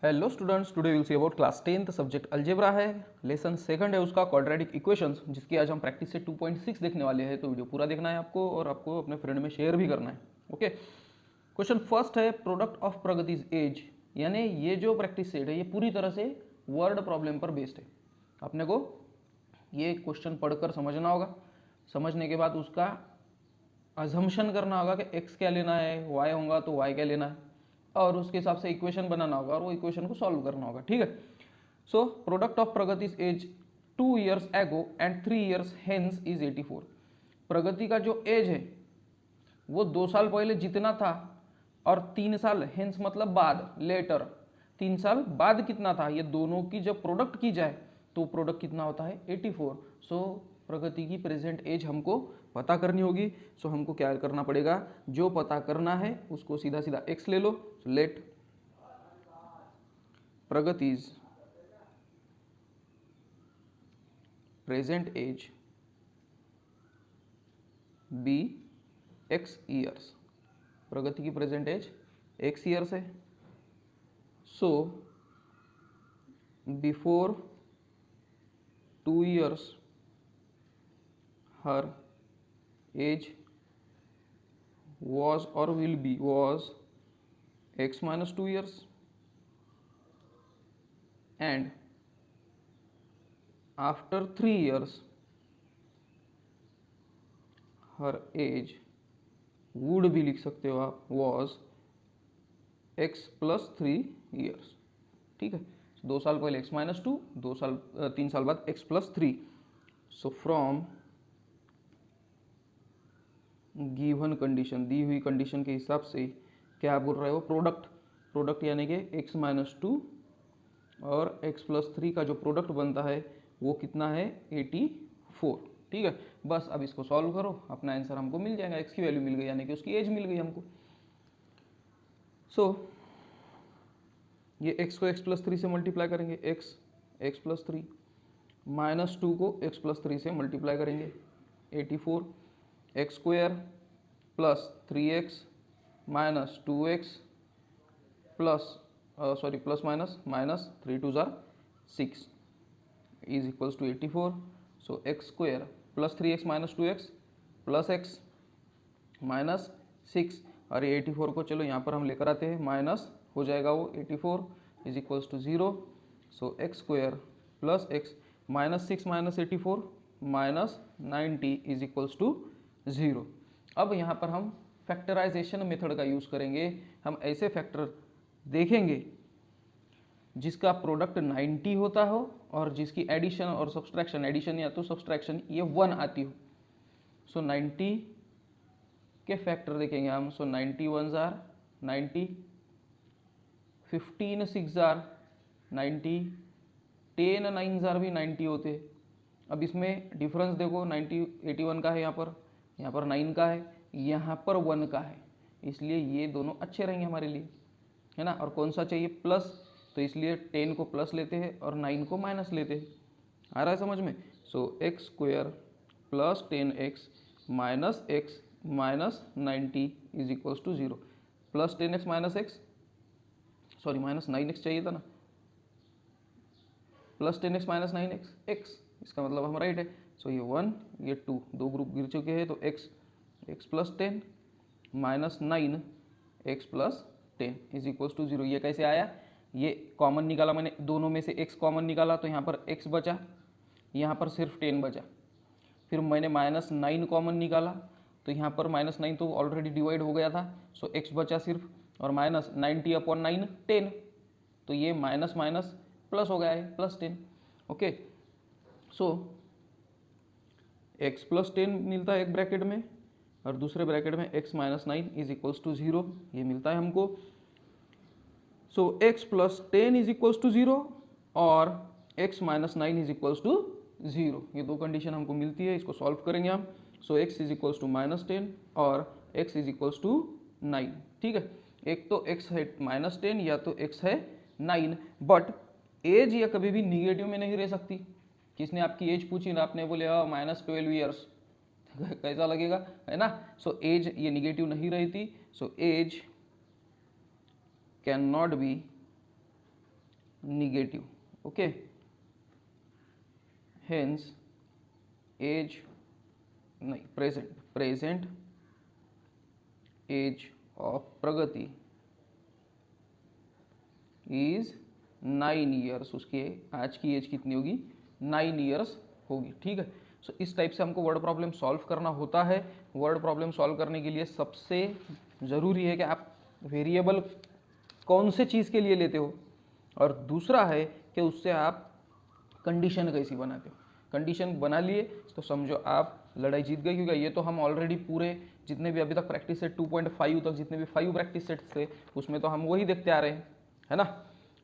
Hello students, today will see about class 10th subject algebra है। Lesson second है उसका quadratic equations, जिसकी आज हम प्रैक्टिस से 2.6 देखने वाले हैं। तो वीडियो पूरा देखना है आपको और आपको अपने फ्रेंड में शेयर भी करना है। ओके, क्वेश्चन फर्स्ट है प्रोडक्ट ऑफ प्रगतिज एज, यानी ये जो प्रैक्टिस सेट है ये पूरी तरह से वर्ड प्रॉब्लम पर बेस्ड है। अपने को ये क्वेश्चन पढ़कर समझना होगा, समझने के बाद उसका अजम्पशन करना होगा कि x क्या लेना है, y होगा तो y क्या लेना है, और उसके हिसाब से इक्वेशन बनाना होगा और वो इक्वेशन को सॉल्व करना होगा। ठीक है। So product of Pragati's age 2 years ago and 3 years hence is 84। Pragati का जो एज है वो 2 साल पहले जितना था और 3 साल हेंस मतलब बाद, लेटर 3 साल बाद कितना था, ये दोनों की जब प्रोडक्ट की जाए तो प्रोडक्ट कितना होता है 84। सो प्रगति की प्रेजेंट एज हमको पता करनी होगी। सो हमको क्या करना पड़ेगा, जो पता करना है उसको सीधा सीधा x ले लो। Let Pragati's present age be x years. Pragati की प्रेजेंट एज x ईयर्स है। So before 2 years her age was or will be was x minus 2 years and after 3 years her age would be, लिख सकते हो आप, was x plus 3 years। ठीक है, 2 साल पहले x minus 2, 3 साल बाद x plus 3। So from given condition, दी हुई कंडीशन के हिसाब से क्या बोल रहे हो, प्रोडक्ट यानी कि x माइनस 2 और x प्लस 3 का जो प्रोडक्ट बनता है वो कितना है 84। ठीक है, बस अब इसको सॉल्व करो, अपना आंसर हमको मिल जाएगा। x की वैल्यू मिल गई यानी कि उसकी एज मिल गई हमको। सो ये x को x प्लस 3 से मल्टीप्लाई करेंगे, x प्लस 3 माइनस 2 को x प्लस 3 से मल्टीप्लाई करेंगे 84, x square plus 3x minus 2x plus plus minus 3 2 जार 6 is equals to 84। So x square plus 3x minus 2x plus x minus 6, और ये 84 को चलो यहाँ पर हम लेकर आते हैं, माइनस हो जाएगा वो 84 is equals to 0। So x square plus x minus 6 minus 84 minus 90 is equals to 0। अब यहाँ पर हम फैक्टराइजेशन मेथड का यूज़ करेंगे। हम ऐसे फैक्टर देखेंगे जिसका प्रोडक्ट 90 होता हो और जिसकी एडिशन और सब्सट्रैक्शन, एडिशन या तो सब्सट्रैक्शन ये 1 आती हो। सो 90 के फैक्टर देखेंगे हम। सो 90 1 जार 90, 15 6 जार 90, 10 9 जार भी 90 होते। अब इसमें डिफरेंस देखो, 90 81 का है, यहाँ पर 9 का है, यहाँ पर 1 का है, इसलिए ये दोनों अच्छे रहेंगे हमारे लिए, है ना। और कौन सा चाहिए, प्लस, तो इसलिए 10 को प्लस लेते हैं और 9 को माइनस लेते हैं। आ रहा है समझ में। So x square plus 10x minus x minus 90 is equals to 0। Plus 10x minus x, sorry minus 9x चाहिए था ना, plus 10x minus 9x x, इसका मतलब हम राइट है। सो ये 1 ये 2, दो ग्रुप गिर चुके हैं, तो x plus 10 minus 9 x plus 10 is equals to 0। ये कैसे आया, ये कॉमन निकाला मैंने, दोनों में से x कॉमन निकाला तो यहाँ पर x बचा, यहाँ पर सिर्फ 10 बचा। फिर मैंने माइनस 9 कॉमन निकाला तो यहाँ पर माइनस 9 तो ऑलरेडी डिवाइड हो गया था। सो x बचा सिर्फ, और माइनस 90 अपॉन 9 10, तो ये माइनस माइनस प्लस हो गया है, plus 10। Okay, so x plus 10 मिलता है एक ब्रैकेट में, और दूसरे ब्रैकेट में x minus 9 is equals to 0, ये मिलता है हमको। So x plus 10 is equals to 0 और x minus 9 is equals to 0, ये दो कंडीशन हमको मिलती है। इसको सॉल्व करेंगे हम। So x is equals to minus 10 और x इज इक्वल्स टू 9। ठीक है, एक तो x है माइनस 10 या तो x है 9, बट एज ये कभी भी निगेटिव में नहीं रह सकती। किसने आपकी एज पूछी ना, आपने बोले माइनस 12 ईयर्स, कैसा लगेगा, है ना। सो एज ये निगेटिव नहीं रहती। So age can not be negative, okay. Hence age नहीं, present age of Pragati is 9 years. उसकी आज की एज कितनी होगी? 9 ईयर्स होगी, ठीक है। सो इस टाइप से हमको वर्ड प्रॉब्लम सॉल्व करना होता है। वर्ड प्रॉब्लम सॉल्व करने के लिए सबसे ज़रूरी है कि आप वेरिएबल कौन से चीज़ के लिए लेते हो, और दूसरा है कि उससे आप कंडीशन कैसी बनाते हो। कंडीशन बना लिए तो समझो आप लड़ाई जीत गए, क्योंकि ये तो हम ऑलरेडी पूरे जितने भी अभी तक प्रैक्टिस सेट 2.5 तक जितने भी 5 प्रैक्टिस सेट्स थे उसमें तो हम वही देखते आ रहे हैं, है ना।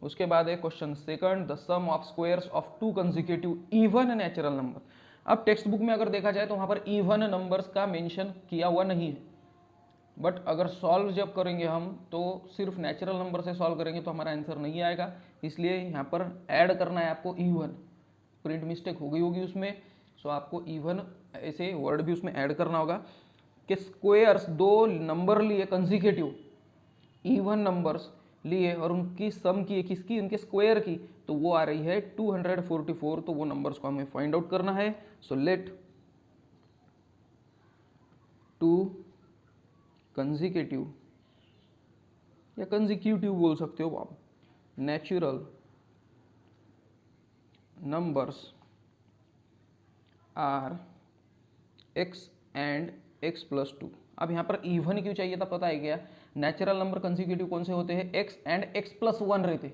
उसके बाद है question second, the sum of squares of 2 consecutive even natural number. अब टेक्स्ट बुक में अगर देखा जाए तो वहाँ पर इवन नंबर्स का मेंशन किया हुआ नहीं है, बट अगर सॉल्व जब करेंगे हम तो सिर्फ नेचुरल नंबर से सॉल्व करेंगे तो हमारा आंसर नहीं आएगा, इसलिए यहाँ पर ऐड करना है आपको इवन। प्रिंट मिस्टेक हो गई होगी उसमें, सो आपको इवन ऐसे वर्ड भी उसमें ऐड करना होगा कि स्क्वायर्स, दो नंबर लिए कंसेक्यूटिव इवन नंबर्स लिए और उनकी सम की, किसकी? उनके स्क्वायर की, तो वो आ रही है 244। तो वो नंबर्स को हमें फाइंड आउट करना है। सो लेट 2 कंसेक्यूटिव या कंसेक्यूटिव बोल सकते हो आप, natural numbers are x and x plus 2। अब यहाँ पर इवन क्यों चाहिए था पता है क्या? नेचुरल नंबर कंसेक्यूटिव कौन से होते हैं? x एंड x प्लस 1 रहते,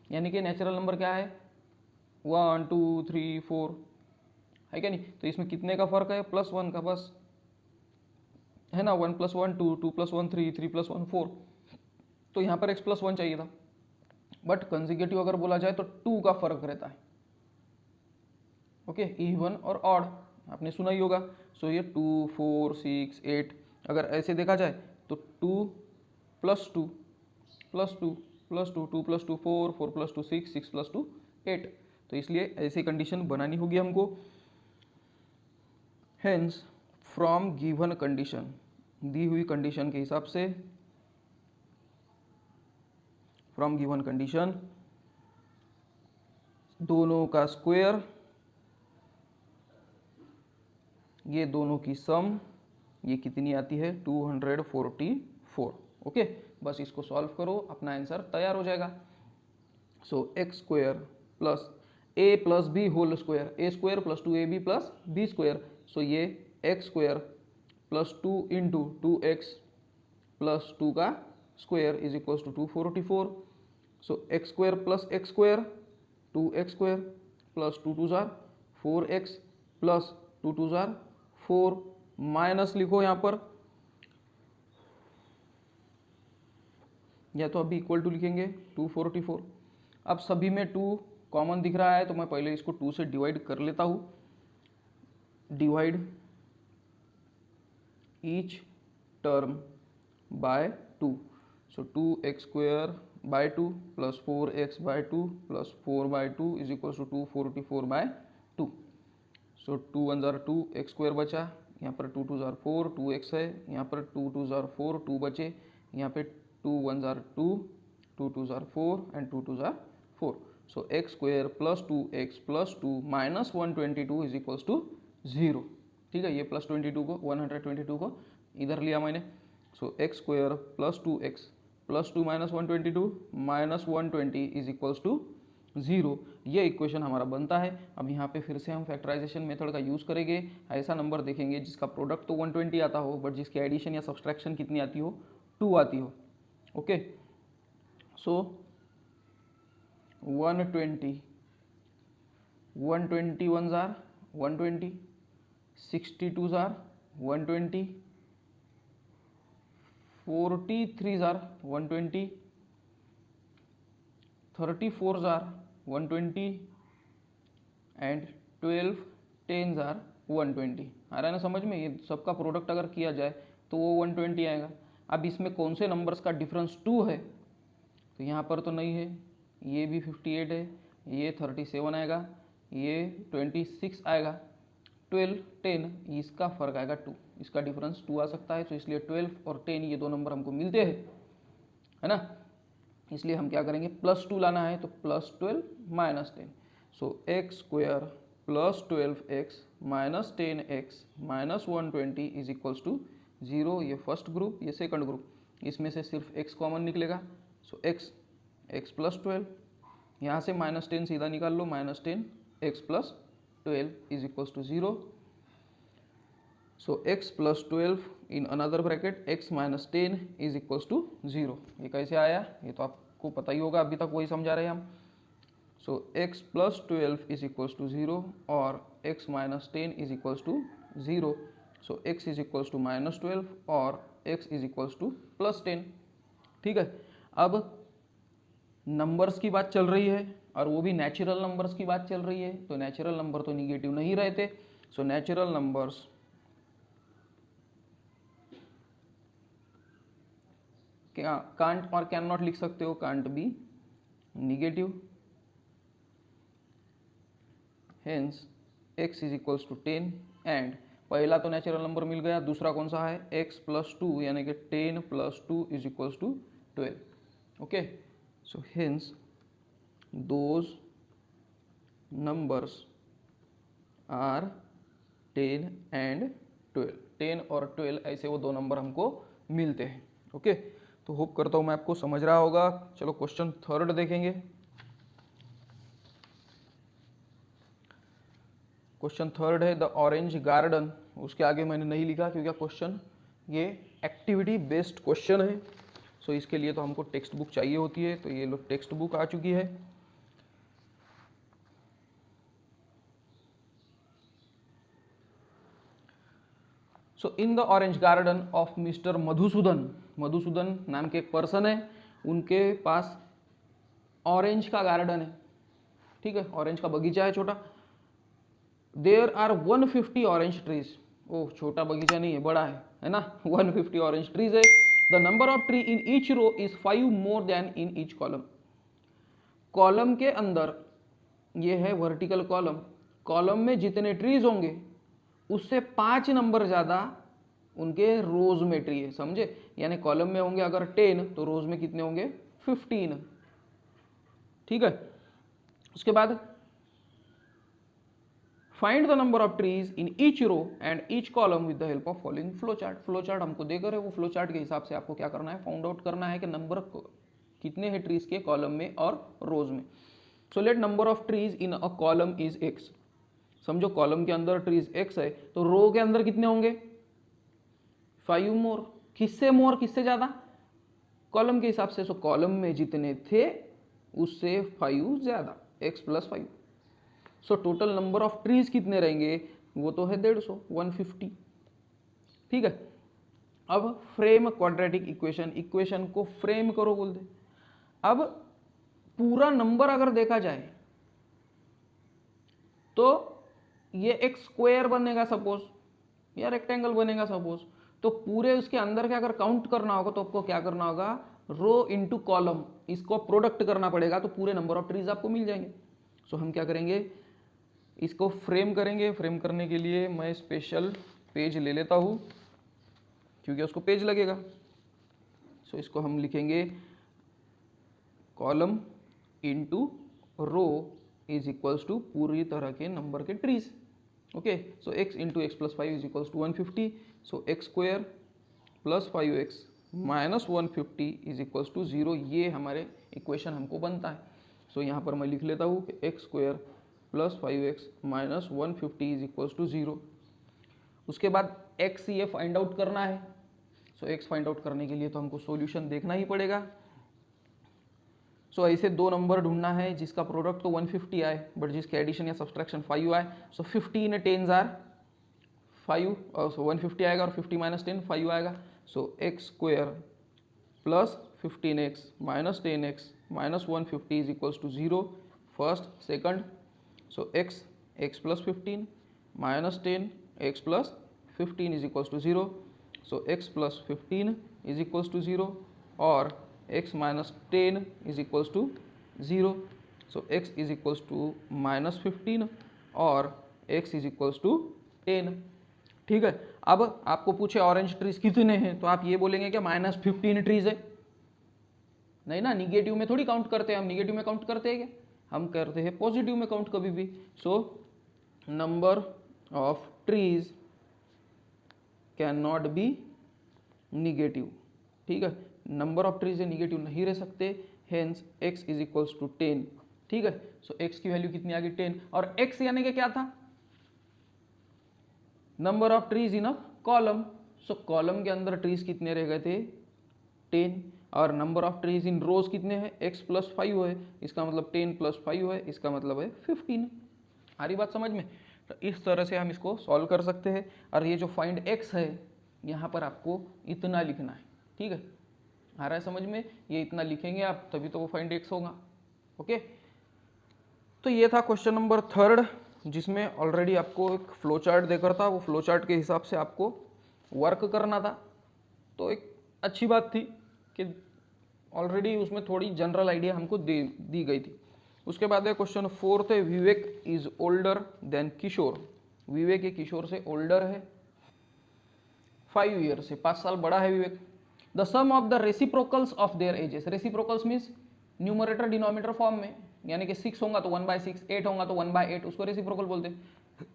यानी कि नेचुरल नंबर क्या है? 1 2 3 4 है क्या नहीं? तो इसमें कितने का फर्क है? +1 का, बस, है ना। 1 + 1 2, 2 + 1 3, 3 + 1 4। तो यहाँ पर x प्लस 1 चाहिए था, बट कंसेक्यूटिव अगर बोला जाए तो 2 का फर्क रहता है, ओके। इवन और ऑड आपने सुना ही होगा। सो ये 2 4 6 8, अगर ऐसे देखा जाए तो 2 + 2 + 2 + 2 2 + 2 4 4 + 2 6 6 + 2 8। तो इसलिए ऐसी कंडीशन बनानी होगी हमको। हेंस फ्रॉम गिवन कंडीशन, दी हुई कंडीशन के हिसाब से, फ्रॉम गिवन कंडीशन दोनों का स्क्वायर, ये दोनों की सम, ये कितनी आती है? 244, ओके। बस इसको सॉल्व करो, अपना आंसर तैयार हो जाएगा। So x square plus a plus b whole square, a square plus 2ab plus b square. So ये x square plus 2 into 2x plus 2 का square is equals to 244। So x square plus x square 2x square plus 2 2 जार 4x plus 2 2 जार 4, minus लिखो यहाँ पर, या तो अभी इक्वल टू लिखेंगे 244। अब सभी में 2 कॉमन दिख रहा है तो मैं पहले इसको 2 से डिवाइड कर लेता हूँ। Divide each term by 2। So 2x square by 2 plus 4x by 2 plus 4/2 is equal to 244/2। So 2 1 जार 2, एक्स स्क्वायर बचा, यहाँ पर 2 2 जार 4, 2x है, यहाँ पर 2 2 जार 4, 2 बचे, यहाँ पे 2 1 जार 2, 2 2 जार 4 एंड 2 2 जार 4। So x square plus 2x plus 2 minus 122 is equals to 0, ठीक है। ये प्लस 22 को 122 को इधर लिया मैंने। So x square plus 2x plus 2 minus 122 minus 120 is equals to 0, ये इक्वेशन हमारा बनता है। अब यहाँ पे फिर से हम फैक्टराइजेशन मेथड का यूज़ करेंगे। ऐसा नंबर देखेंगे जिसका प्रोडक्ट तो 120 आता हो बट जिसकी एडिशन या सब्सट्रैक्शन कितनी आती हो? 2 आती हो, okay. So 120 121 jar 120, 62 jar 120, 43 jar 120, 34 jar 120 and 12 10 jar 120। आ रहा है ना समझ में? ये सबका प्रोडक्ट अगर किया जाए तो वो 120 आएगा। अब इसमें कौन से नंबर्स का डिफरेंस 2 है? तो यहाँ पर तो नहीं है, ये भी 58 है, ये 37 आएगा, ये 26 आएगा, 12 10 इसका फर्क आएगा 2, इसका डिफरेंस 2 आ सकता है। तो इसलिए 12 और 10 ये दो नंबर हमको मिलते हैं, है ना। इसलिए हम क्या करेंगे, +2 लाना है तो +12 -10। So x square +12x -10x -120 is equals to 0। ये फर्स्ट ग्रुप, ये सेकंड ग्रुप, इसमें से सिर्फ x कॉमन निकलेगा। सो x +12, यहाँ से -10 सीधा निकाल लो, -10 x +12 is equals to 0। So x +12 in another bracket x -10 is equals to 0। ये कैसे आया, ये तो आपको पता ही होगा, अभी तक वही समझा रहे हैं हम। So x +12 is equals to 0 और x -10 is equals to 0। So x is equals to -12 और x इज इक्वल्स टू +10। ठीक है, अब नंबर्स की बात चल रही है और वो भी नेचुरल नंबर्स की बात चल रही है, तो नेचुरल नंबर तो निगेटिव नहीं रहते। सो नेचुरल नंबर्स कांट और कैन नॉट लिख सकते हो, can't be negative, hence x is equals to 10 and पहला तो नेचुरल नंबर मिल गया, दूसरा कौन सा है, x +2 यानी कि 10 + 2 is equals to 12। Okay, so hence those numbers are 10 and 12। 10 और 12 ऐसे वो दो नंबर हमको मिलते हैं। ओके, तो होप करता हूँ मैं आपको समझ रहा होगा। चलो क्वेश्चन थर्ड देखेंगे। क्वेश्चन थर्ड है द ऑरेंज गार्डन। उसके आगे मैंने नहीं लिखा क्योंकि क्वेश्चन ये एक्टिविटी बेस्ड क्वेश्चन है। सो इसके लिए तो हमको टेक्स्ट बुक चाहिए होती है, तो ये लो टेक्स्ट बुक आ चुकी है। So in the orange garden of mister Madhusudan, Madhusudan नाम के एक पर्सन है, उनके पास ऑरेंज का गार्डन है। ठीक है, ऑरेंज का बगीचा है छोटा। There are 150 orange trees. Oh, छोटा बगीचा नहीं है, बड़ा है ना। 150 ऑरेंज ट्रीज है। The number of tree in each row is 5 more than in each column. Column के अंदर, ये है वर्टिकल कॉलम, कॉलम में जितने ट्रीज होंगे उससे 5 नंबर ज्यादा उनके रोज में ट्री है। समझे, यानी कॉलम में होंगे अगर 10 तो रोज में कितने होंगे, 15। ठीक है, उसके बाद find the number of trees in each row and each column with the help of following flow chart. Flow chart हमको देकर है, वो फ्लो चार्ट के हिसाब से आपको क्या करना है, फाउंड आउट करना है कि नंबर कितने हैं ट्रीज के कॉलम में और रोज में। सो let number of trees in a column is x। समझो कॉलम के अंदर ट्रीज x है, तो रो के अंदर कितने होंगे, 5 मोर। किससे मोर, किससे ज्यादा, कॉलम के हिसाब से। सो कॉलम में जितने थे उससे 5 ज्यादा, x + 5। So total number of trees कितने रहेंगे, वो तो है 150, 150। ठीक है, अब फ्रेम क्वाड्रेटिक इक्वेशन, इक्वेशन को फ्रेम करो बोल दे। अब पूरा नंबर अगर देखा जाए तो ये एक स्क्वायर बनेगा सपोज, या रेक्टेंगल बनेगा सपोज, तो पूरे उसके अंदर के अगर काउंट करना होगा तो आपको क्या करना होगा, रो इंटू कॉलम, इसको प्रोडक्ट करना पड़ेगा, तो पूरे नंबर ऑफ ट्रीज आपको मिल जाएंगे। सो हम क्या करेंगे, इसको फ्रेम करेंगे। फ्रेम करने के लिए मैं स्पेशल पेज ले लेता हूँ क्योंकि उसको पेज लगेगा। सो इसको हम लिखेंगे column into row is equals to पूरी तरह के नंबर के trees. Okay, so x into x + 5 is equals to 150। So x square + 5x - 150 is equals to 0। ये हमारे इक्वेशन हमको बनता है। सो यहाँ पर मैं लिख लेता हूँ कि x square + 5x - 150 is equals to 0। उसके बाद x ये फाइंड आउट करना है। सो x फाइंड आउट करने के लिए तो हमको सॉल्यूशन देखना ही पड़ेगा। सो ऐसे दो नंबर ढूंढना है जिसका प्रोडक्ट तो 150 आए बट जिसके एडिशन या सब्सट्रैक्शन 5 आए। सो 15 10s आर 5, सो 150 आएगा और 50 - 10 5 आएगा। So x square + 15x - 10x - 150 is equals to 0। First, second, so x + 15 - 10 x + 15 is equals to 0। So x + 15 is equals to 0 और x - 10 is equals to 0। So x is equals to -15 और x is equals to 10। ठीक है, अब आपको पूछे orange trees कितने हैं तो आप ये बोलेंगे कि -15 ट्रीज है। नहीं ना, निगेटिव में थोड़ी काउंट करते हैं हम, निगेटिव में काउंट करते हैं क्या, हम करते हैं पॉजिटिव में काउंट कभी भी। So number of trees can not be negative, ठीक है, नंबर ऑफ ट्रीज निगेटिव नहीं रह सकते, hence x is equals to 10, ठीक है। सो x की वैल्यू कितनी आ गई 10, और x यानी कि क्या था, number of trees in a column. So column के अंदर ट्रीज कितने रह गए थे 10, और नंबर ऑफ ट्रीज इन रोज कितने हैं x प्लस 5 है, इसका मतलब 10 प्लस 5 है, इसका मतलब है 15। आ रही बात समझ में। तो इस तरह से हम इसको सॉल्व कर सकते हैं, और ये जो फाइंड x है यहाँ पर आपको इतना लिखना है, ठीक है, आ रहा है समझ में, ये इतना लिखेंगे आप तभी तो वो फाइंड x होगा। ओके, तो ये था क्वेश्चन नंबर 3, जिसमें ऑलरेडी आपको एक फ्लो चार्ट देकर था, वो फ्लो चार्ट के हिसाब से आपको वर्क करना था। तो एक अच्छी बात थी कि ऑलरेडी उसमें थोड़ी जनरल आइडिया हमको दी गई थी। उसके बाद है क्वेश्चन 4 है, विवेक इज ओल्डर देन किशोर। विवेक ये किशोर से ओल्डर है 5 ईयर से, 5 साल बड़ा है Vivek. The sum of the reciprocals of their ages, reciprocals means numerator denominator form में, यानी कि 6 होगा तो 1/6, 8 होगा तो 1/8, उसको रेसिप्रोकल बोलते हैं।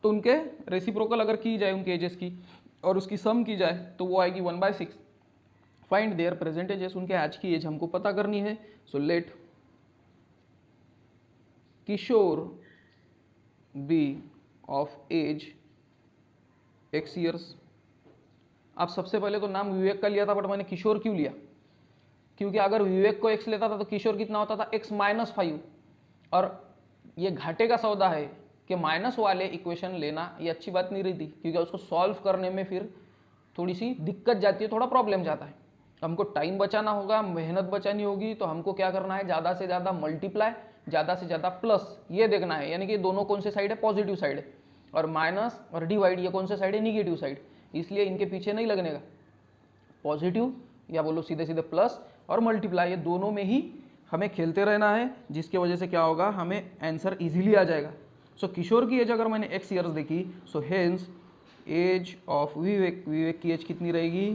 तो उनके रेसिप्रोकल अगर की जाए उनके एजेस की और उसकी सम की जाए तो वो आएगी 1/6। फाइंड देयर प्रेजेंट एजेस, उनके आज की एज हमको पता करनी है। So let Kishore be of age x years. अब सबसे पहले तो नाम विवेक का लिया था, बट मैंने किशोर क्यों लिया, क्योंकि अगर विवेक को x लेता था तो किशोर कितना होता था x-5, और ये घाटे का सौदा है कि माइनस वाले इक्वेशन लेना ये अच्छी बात नहीं रहती, क्योंकि उसको सॉल्व करने में फिर थोड़ी सी दिक्कत जाती है, थोड़ा प्रॉब्लम जाता है। हमको टाइम बचाना होगा, मेहनत बचानी होगी, तो हमको क्या करना है, ज़्यादा से ज़्यादा मल्टीप्लाई, ज़्यादा से ज़्यादा प्लस, ये देखना है, यानी कि दोनों कौन से साइड है, पॉजिटिव साइड है, और माइनस और डिवाइड ये कौन से साइड है, निगेटिव साइड। इसलिए इनके पीछे नहीं लगने का, पॉजिटिव या बोलो सीधे सीधे प्लस और मल्टीप्लाई, ये दोनों में ही हमें खेलते रहना है, जिसकी वजह से क्या होगा, हमें आंसर इजीली आ जाएगा। सो किशोर की एज अगर मैंने x ईयर्स देखी, सो hence age of Vivek, Vivek की एज कितनी रहेगी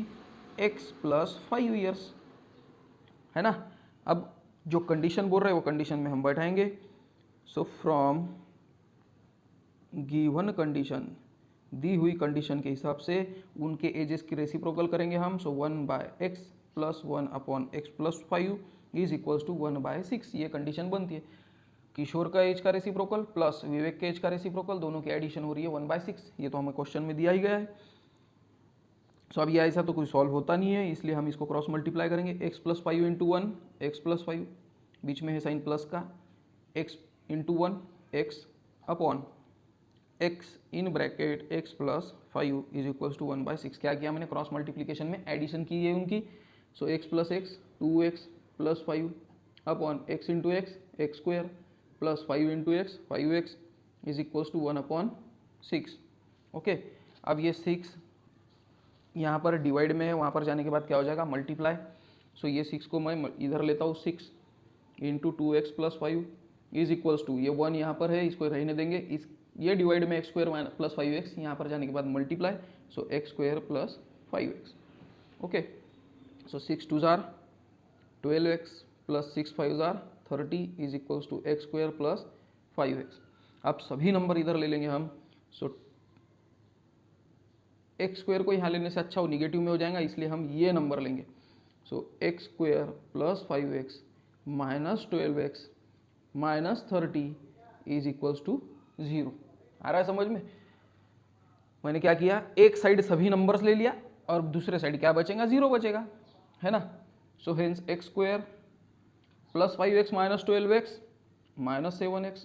x + 5 ईयर्स, है ना। अब जो कंडीशन बोल रहे हैं वो कंडीशन में हम बैठाएंगे। सो फ्रॉम गिवन कंडीशन, दी हुई कंडीशन के हिसाब से उनके एजेस की रेसिप्रोकल करेंगे हम। सो 1/x + 1/x + 5 is equals to 1/6, ये कंडीशन बनती है। किशोर का एज का रेसिप्रोकल प्लस विवेक के एज का रेसिप्रोकल, दोनों की एडिशन हो रही है 1/6, ये तो हमें क्वेश्चन में दिया ही गया है। सो अब ये ऐसा तो कोई सॉल्व होता नहीं है, इसलिए हम इसको क्रॉस मल्टीप्लाई करेंगे। x + 5 × 1 x + 5, बीच में है साइन प्लस का, x × 1 x upon x in bracket x + 5 is equals to 1/6। क्या किया मैंने, क्रॉस मल्टीप्लिकेशन में एडिशन की है उनकी। So x + x 2x + 5 upon x × x x² + 5 × x 5x is equals to 1/6। Okay, अब ये 6 यहाँ पर डिवाइड में है, वहाँ पर जाने के बाद क्या हो जाएगा, मल्टीप्लाई। सो ये 6 को मैं इधर लेता हूँ, 6 × 2x + 5 इज इक्वल्स टू, ये 1 यहाँ पर है, इसको रहने देंगे, इस ये डिवाइड में x² + 5x, यहाँ पर जाने के बाद multiply. So x² + 5x। Okay, so 6 2s are 12x + 6 5s are 30 is equals to x² + 5x। अब सभी नंबर इधर ले लेंगे हम। सो x² को यहाँ लेने से अच्छा वो निगेटिव में हो जाएगा, इसलिए हम ये नंबर लेंगे। So x² + 5x - 12x - 30 is equals to 0। आ रहा है समझ में। मैंने क्या किया, एक साइड सभी नंबर्स ले लिया और दूसरे साइड क्या बचेगा, 0 बचेगा, है ना। So hence x² + 5x - 12x - 7x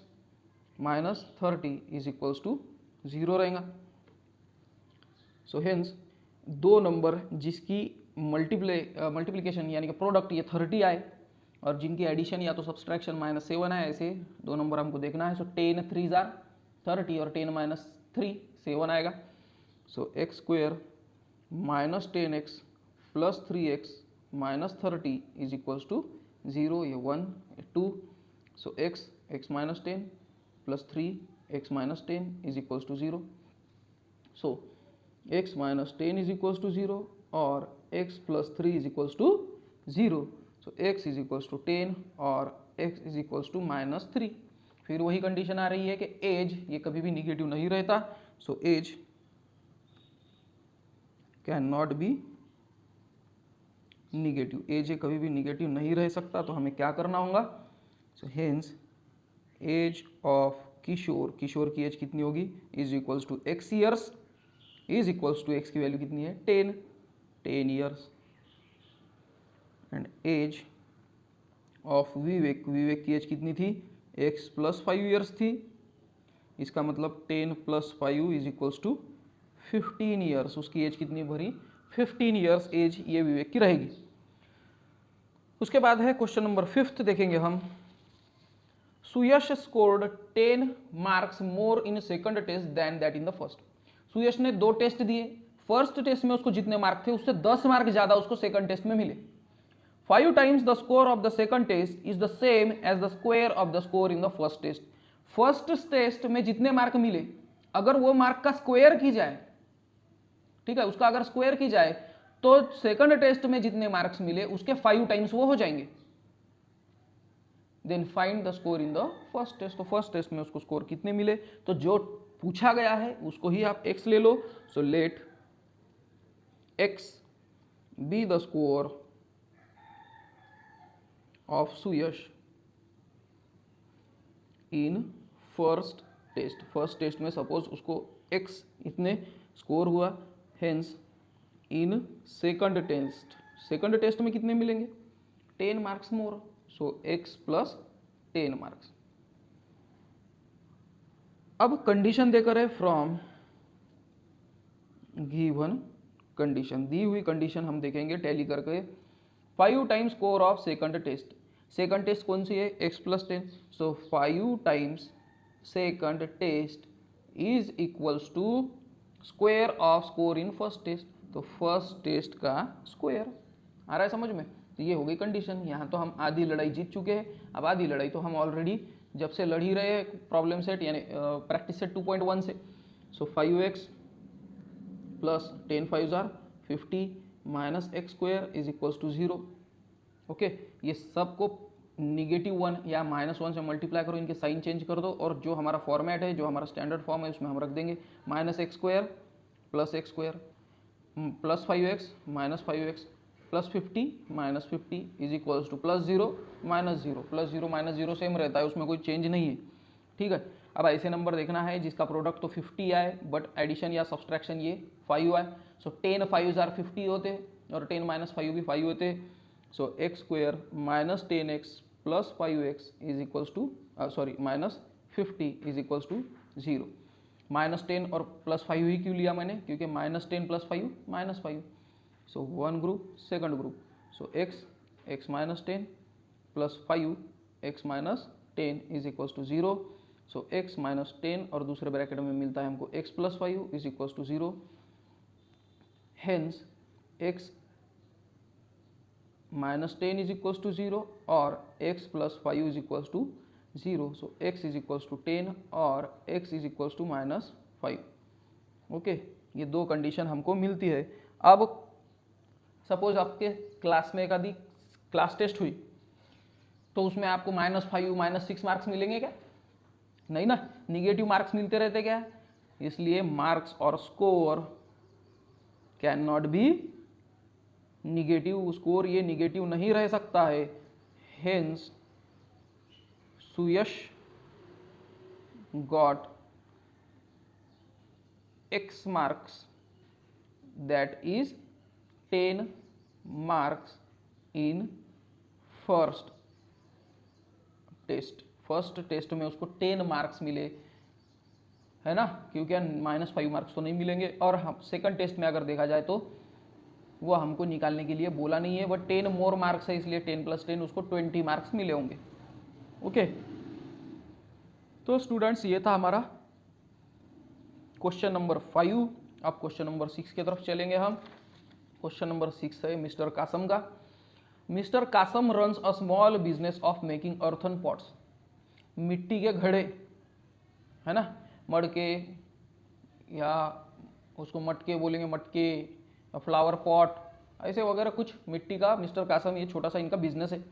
- 30 is equals to 0 रहेगा। सो हेंस दो नंबर जिसकी मल्टीप्लिकेशन यानी कि प्रोडक्ट ये 30 आए और जिनकी एडिशन या तो सब्सट्रैक्शन -7 है, ऐसे दो नंबर हमको देखना है। सो 10 3s are 30 और 10 - 3 7 आएगा। सो x² - 10x + 3x - 30 is equals to 0, ये 1 2। So x - 10 + 3x - 10 is equals to 0। So x - 10 is equals to 0 और x + 3 is equals to 0। So x is equals to 10 और x इज इक्वल्स टू -3। फिर वही condition आ रही है कि as ये कभी भी निगेटिव नहीं रहता, so age can not be negative, age ये कभी भी निगेटिव नहीं रह सकता। तो हमें क्या करना होगा, so hence age of Kishore, Kishore की एज कितनी होगी, is equals to x years, is equals to x की वैल्यू कितनी है 10 years. And age of Vivek, Vivek की एज कितनी थी, x + 5 ईयर्स थी। इसका मतलब 10 + 5 इज इक्वल्स टू 15 ईयर्स। उसकी एज कितनी भरी, 15 ईयर्स एज ये विवेक की रहेगी। उसके बाद है क्वेश्चन नंबर 5 देखेंगे हम। Suyash scored 10 marks more in second test than that in the first. Suyash ने 2 टेस्ट दिए, फर्स्ट टेस्ट में उसको जितने मार्क थे उससे 10 मार्क ज्यादा उसको सेकंड टेस्ट में मिले। 5 times the score of the second test is the same as the square of the score in the first test। First test में जितने मार्क मिले अगर वो मार्क का स्क्वायर की जाए, ठीक है, उसका अगर स्क्वायर की जाए तो सेकंड टेस्ट में जितने मार्क्स मिले उसके 5 टाइम्स वो हो जाएंगे। Then find the score in the first test. तो फर्स्ट टेस्ट में उसको स्कोर कितने मिले, तो जो पूछा गया है उसको ही आप x ले लो। So let x be the score of Suyash in first test. First test में सपोज उसको x इतने स्कोर हुआ, hence in second test, second test में कितने मिलेंगे 10 marks more, so x + 10 marks. अब कंडीशन देकर है फ्रॉम गिवन कंडीशन, दी हुई कंडीशन हम देखेंगे टैली करके। 5 times score of second test, second test कौन सी है x + 10, सो 5 times second test is equals to square of score in first test. तो फर्स्ट टेस्ट का स्क्वायर आ रहा है समझ में। तो ये हो गई कंडीशन। यहाँ तो हम आधी लड़ाई जीत चुके हैं, अब आधी लड़ाई तो हम ऑलरेडी जब से लड़ ही रहे हैं प्रॉब्लम सेट यानी प्रैक्टिस सेट 2.1 से। So 5x + 10 5s are 50 - x² is equals to 0। Okay, ये सबको -1 या -1 से मल्टीप्लाई करो, इनके साइन चेंज कर दो और जो हमारा फॉर्मेट है, जो हमारा स्टैंडर्ड फॉर्म है उसमें हम रख देंगे -x² + x² + 5x - 5x + 50 - 50 is equals to +0 - 0, +0 - 0 same रहता है, उसमें कोई चेंज नहीं है। ठीक है, अब ऐसे नंबर देखना है जिसका प्रोडक्ट तो 50 आए बट एडिशन या सब्सट्रैक्शन ये 5 आए। सो 10 5s are 50 होते हैं और 10 - 5 भी 5 होते हैं। So x² - 10x + 5x is equals to -50 is equals to 0। -10 और +5 ही क्यों लिया मैंने, क्योंकि -10 + 5 -5। So 1 group second group, so x - 10 + 5 x - 10 is equals to 0। So x - 10 और दूसरे ब्रैकेट में मिलता है हमको x + 5 is equals to 0। Hence x - 10 is equals to 0 और x + 5 is equals to 0। So x is equals to 10 और x is equals to -5। Okay, ये दो कंडीशन हमको मिलती है। अब सपोज आपके क्लास में एक आधी क्लास टेस्ट हुई तो उसमें आपको -5 -6 मार्क्स मिलेंगे क्या, नहीं ना, निगेटिव मार्क्स मिलते रहते क्या। इसलिए मार्क्स और score can not be negative, score ये निगेटिव नहीं रह सकता है। Hence Suyash got x marks that is 10 marks in first test. First test में उसको 10 मार्क्स मिले, है ना, क्योंकि -5 मार्क्स तो नहीं मिलेंगे। और हम सेकंड टेस्ट में अगर देखा जाए तो वो हमको निकालने के लिए बोला नहीं है, बट 10 मोर मार्क्स है, इसलिए 10 + 10 उसको 20 मार्क्स मिले होंगे। ओके, तो स्टूडेंट्स ये था हमारा क्वेश्चन नंबर 5। अब क्वेश्चन नंबर 6 की तरफ चलेंगे हम। क्वेश्चन नंबर 6 है मिस्टर कासम का। Mister Kasam runs a small business of making earthen pots. मिट्टी के घड़े, है ना, मटके या उसको मटके बोलेंगे, मटके, फ्लावर पॉट, ऐसे वगैरह कुछ मिट्टी का मिस्टर कासम, ये छोटा सा इनका बिजनेस है।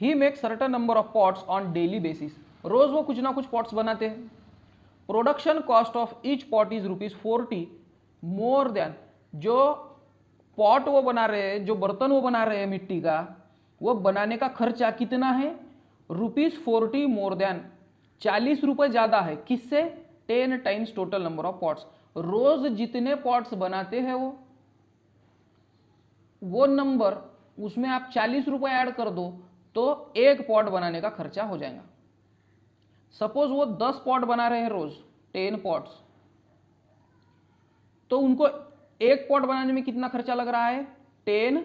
He make certain number of pots on daily basis, रोज वो कुछ ना कुछ पॉट्स बनाते हैं। Production cost of each pot is ₹40 more than, जो पॉट वो बना रहे हैं, जो बर्तन वो बना रहे हैं मिट्टी का, वो बनाने का खर्चा कितना है? ₹40 मोर देन, 40 रुपए ज्यादा है। किससे? 10 times total number of pots. रोज जितने पॉट्स बनाते हैं वो नंबर, उसमें आप 40 रुपए ऐड कर दो तो एक पॉट बनाने का खर्चा हो जाएगा। सपोज वो 10 पॉट बना रहे हैं रोज, 10 पॉट्स, तो उनको एक पॉट बनाने में कितना खर्चा लग रहा है? 10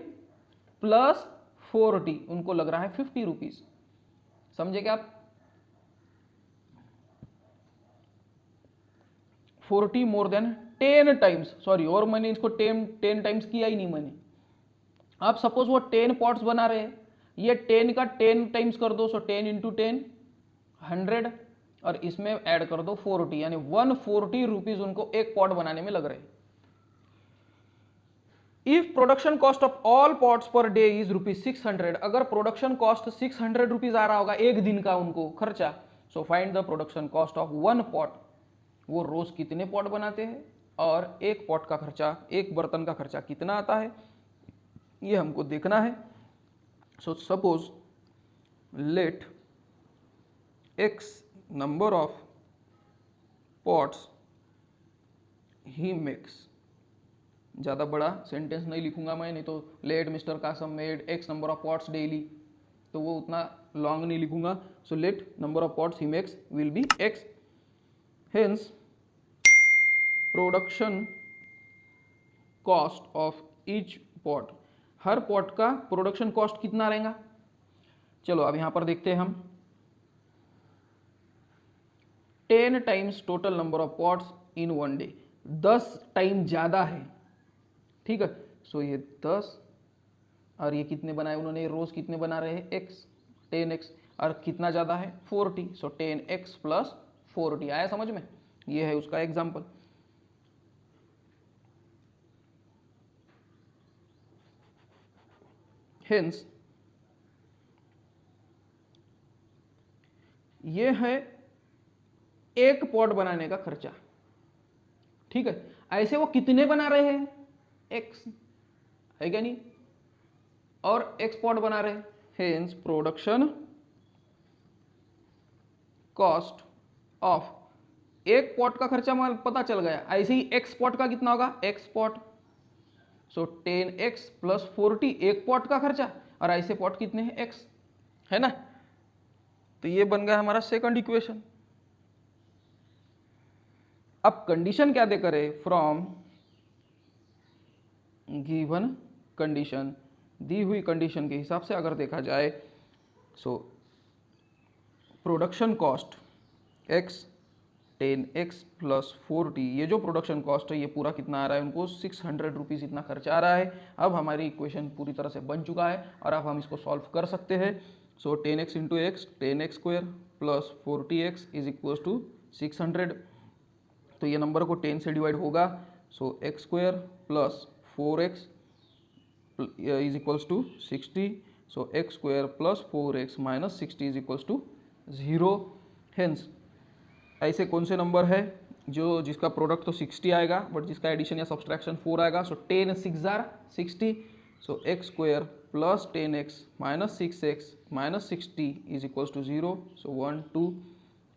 प्लस 40, उनको लग रहा है ₹50। समझे क्या आप? 40 मोर देन 10 टाइम्स, सॉरी, और मैंने इसको 10 टाइम्स किया ही नहीं मैंने। आप सपोज वो 10 पॉट्स बना रहे हैं, ये 10 का 10 टाइम्स कर दो, सो 10 इंटू 10 100, और इसमें ऐड कर दो 40, यानी ₹140 उनको एक पॉट बनाने में लग रहे हैं। If production cost of all pots per day is ₹600, अगर प्रोडक्शन कॉस्ट ₹600 आ रहा होगा एक दिन का उनको खर्चा, so find the production cost of 1 pot, वो रोज कितने पॉट बनाते हैं और एक पॉट का खर्चा, एक बर्तन का खर्चा कितना आता है, ये हमको देखना है। So suppose let x number of pots he makes, ज़्यादा बड़ा सेंटेंस नहीं लिखूंगा मैं, नहीं तो let mister Kasam made x number of pots daily, तो वो उतना लॉन्ग नहीं लिखूंगा। So let number of pots he makes will be x, hence production cost of each pot, हर पॉट का प्रोडक्शन कॉस्ट कितना रहेगा? चलो अब यहां पर देखते हैं हम। 10 times total number of pots in 1 day, 10 time ज्यादा है, ठीक है। सो ये 10, और ये कितने बनाए उन्होंने, रोज कितने बना रहे हैं? x, 10x, और कितना ज्यादा है? 40, सो 10x प्लस 40। आया समझ में? ये है उसका एग्जाम्पल। हेंस ये है एक पॉट बनाने का खर्चा, ठीक है। ऐसे वो कितने बना रहे हैं? x है क्या नहीं, और x पॉट बना रहे हैं, हेंस प्रोडक्शन कॉस्ट ऑफ, एक पॉट का खर्चा हमारा पता चल गया, ऐसे ही x पॉट का कितना होगा? x पॉट, सो 10x प्लस 40 एक पॉट का खर्चा, और ऐसे पॉट कितने हैं? x, है ना। तो ये बन गया हमारा सेकंड इक्वेशन। अब कंडीशन क्या दे करे? फ्रॉम गिवन कंडीशन, दी हुई कंडीशन के हिसाब से अगर देखा जाए, so production cost x 10x plus 40, ये जो प्रोडक्शन कॉस्ट है ये पूरा कितना आ रहा है उनको? ₹600 इतना खर्चा आ रहा है। अब हमारी इक्वेशन पूरी तरह से बन चुका है और अब हम इसको सॉल्व कर सकते हैं। So 10x into x 10x square plus 40x is equal to 600, तो ये नंबर को 10 से डिवाइड होगा, so x square plus 4x is equals to 60, so x square plus 4x minus 60 is equals to 0। Hence ऐसे कौन से नंबर है जो जिसका प्रोडक्ट तो 60 आएगा बट जिसका एडिशन या सब्सट्रैक्शन 4 आएगा? So 10 6 60, so x square plus 10x minus 6x minus 60 is equals to 0, so 1 2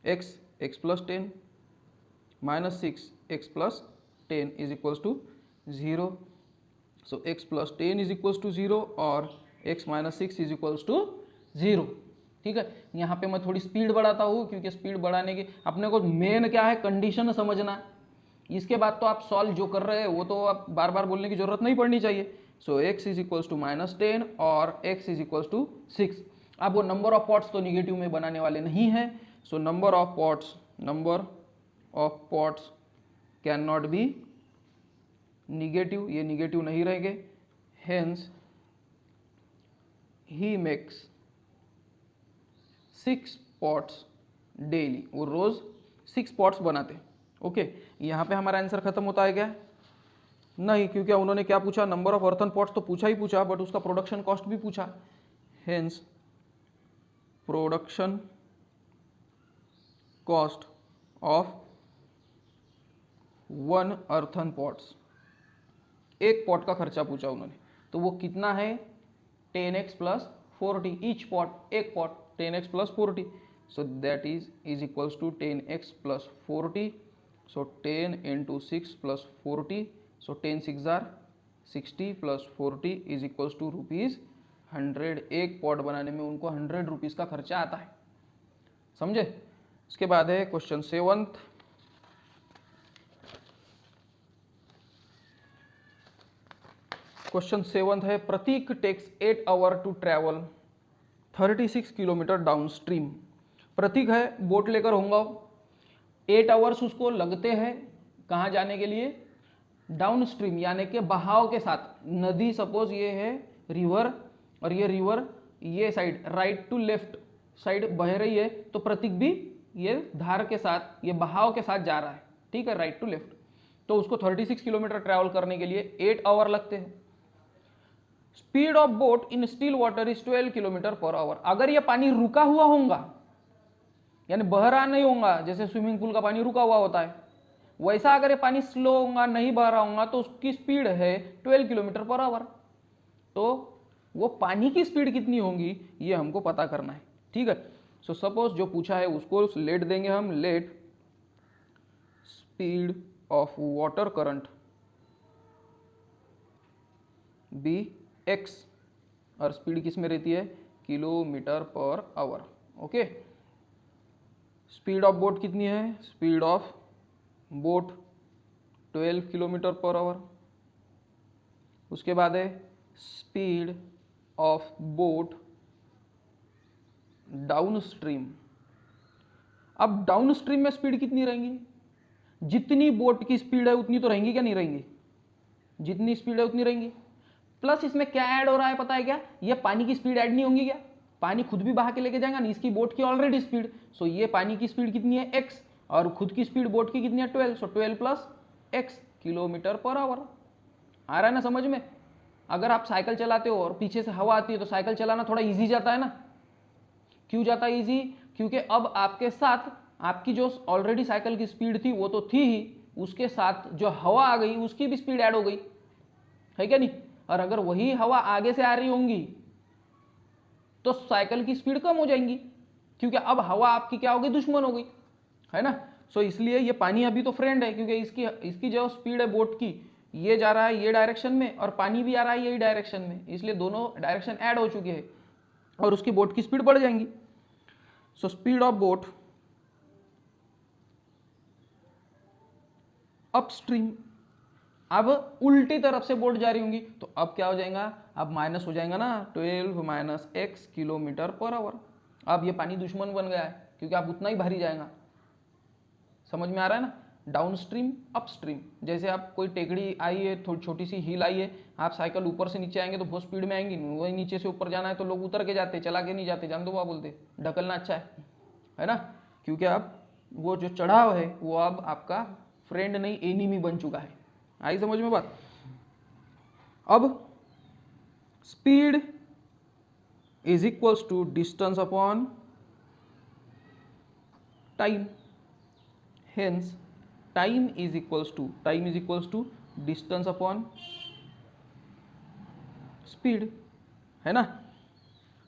x plus 10 minus 6x plus 10 is equals to 0, so x plus 10 is equals to 0 और x minus 6 is equals to 0, ठीक है। यहाँ पे मैं थोड़ी speed बढ़ाता हूँ क्योंकि स्पीड बढ़ाने की अपने को मेन क्या है? कंडीशन समझना। इसके बाद तो आप सॉल्व जो कर रहे हैं वो तो आप बार बार बोलने की जरूरत नहीं पड़नी चाहिए। So x is equals to minus 10 और x इज इक्वल्स टू 6। अब वो नंबर ऑफ पॉट्स तो निगेटिव में बनाने वाले नहीं है, so number of pots can not be negative, ये निगेटिव नहीं रहेंगे। Hence he makes 6 pots daily, वो रोज 6 पॉट्स बनाते। ओके, यहाँ पे हमारा आंसर खत्म होता है क्या? नहीं, क्योंकि उन्होंने क्या पूछा, नंबर ऑफ अर्थन पॉट्स तो पूछा ही पूछा, बट उसका प्रोडक्शन कॉस्ट भी पूछा। Hence production cost of 1 earthen pots, एक पॉट का खर्चा पूछा उन्होंने, तो वो कितना है 10x + 40 ईच पॉट, एक pot 10x + 40, so that is equals to 10x + 40, so 10 × 6 + 40, so 10 6 = 60 + 40 is equals to ₹100। एक पॉट बनाने में उनको 100 रुपीज़ का खर्चा आता है, समझे। इसके बाद है क्वेश्चन 7th। क्वेश्चन 7th है, Prateek takes 8 hour to travel 36 kilometre downstream. Prateek है, बोट लेकर होगा, 8 आवर्स उसको लगते हैं कहाँ जाने के लिए, डाउन स्ट्रीम, यानी कि बहाव के साथ। नदी सपोज ये है रिवर, और ये रिवर ये side right to left side बह रही है, तो प्रतीक भी ये धार के साथ, ये बहाव के साथ जा रहा है, ठीक है, राइट टू लेफ्ट। तो उसको 36 किलोमीटर ट्रैवल करने के लिए 8 आवर लगते हैं। Speed of boat in still water is 12 kilometre per our. अगर ये पानी रुका हुआ होगा, यानी बह रहा नहीं होगा, जैसे स्विमिंग पूल का पानी रुका हुआ होता है, वैसा अगर ये पानी स्लो होगा, नहीं बह रहा होगा, तो उसकी स्पीड है 12 किलोमीटर पर आवर। तो वो पानी की स्पीड कितनी होगी ये हमको पता करना है, ठीक है। सो सपोज जो पूछा है उसको लेट देंगे हम, let speed of water current be x, और स्पीड किस में रहती है, kilometre per hour, okay. Speed of boat कितनी है, speed of boat 12 kilometre per hour. उसके बाद है speed of boat downstream. अब डाउन स्ट्रीम में स्पीड कितनी रहेंगी, जितनी बोट की स्पीड है उतनी तो रहेंगी, क्या नहीं रहेंगी, जितनी स्पीड है उतनी रहेंगी। प्लस इसमें क्या ऐड हो रहा है पता है क्या, ये पानी की स्पीड ऐड नहीं होंगी क्या, पानी खुद भी बहा के लेके जाएगा ना, इसकी बोट की ऑलरेडी स्पीड, सो ये पानी की स्पीड कितनी है x, और खुद की स्पीड बोट की कितनी है 12, सो 12 + x किलोमीटर पर आवर। आ रहा है ना समझ में। अगर आप साइकिल चलाते हो और पीछे से हवा आती है तो साइकिल चलाना थोड़ा ईजी जाता है ना, क्यों जाता है ईजी, क्योंकि अब आपके साथ आपकी जो ऑलरेडी साइकिल की स्पीड थी वो तो थी ही, उसके साथ जो हवा आ गई उसकी भी स्पीड ऐड हो गई, है क्या नहीं। और अगर वही हवा आगे से आ रही होंगी तो साइकिल की स्पीड कम हो जाएंगी, क्योंकि अब हवा आपकी क्या हो गई, दुश्मन हो गई, है ना। सो इसलिए ये पानी अभी तो फ्रेंड है, क्योंकि इसकी जो स्पीड है बोट की, ये जा रहा है ये डायरेक्शन में और पानी भी आ रहा है यही डायरेक्शन में, इसलिए दोनों डायरेक्शन ऐड हो चुके हैं और उसकी बोट की स्पीड बढ़ जाएंगी। So speed of boat upstream, अब उल्टी तरफ से बोट जा रही होंगी तो अब क्या हो जाएगा, अब माइनस हो जाएगा ना, 12 - x किलोमीटर पर आवर। अब ये पानी दुश्मन बन गया है, क्योंकि आप उतना ही भारी जाएगा, समझ में आ रहा है ना। डाउन स्ट्रीम अपस्ट्रीम, जैसे आप कोई टेकड़ी आई है, थोड़ी छोटी सी हिल आई है, आप साइकिल ऊपर से नीचे आएंगे तो बहुत स्पीड में आएंगी, वही नीचे से ऊपर जाना है तो लोग उतर के जाते, चला के नहीं जाते, जान दो, क्या बोलते, ढकलना अच्छा है ना, क्योंकि आप वो जो चढ़ाव है वो अब आपका फ्रेंड नहीं एनिमी बन चुका है। आई समझ में बात। अब speed is equals to distance upon time, hence time is equals to distance upon speed, है ना।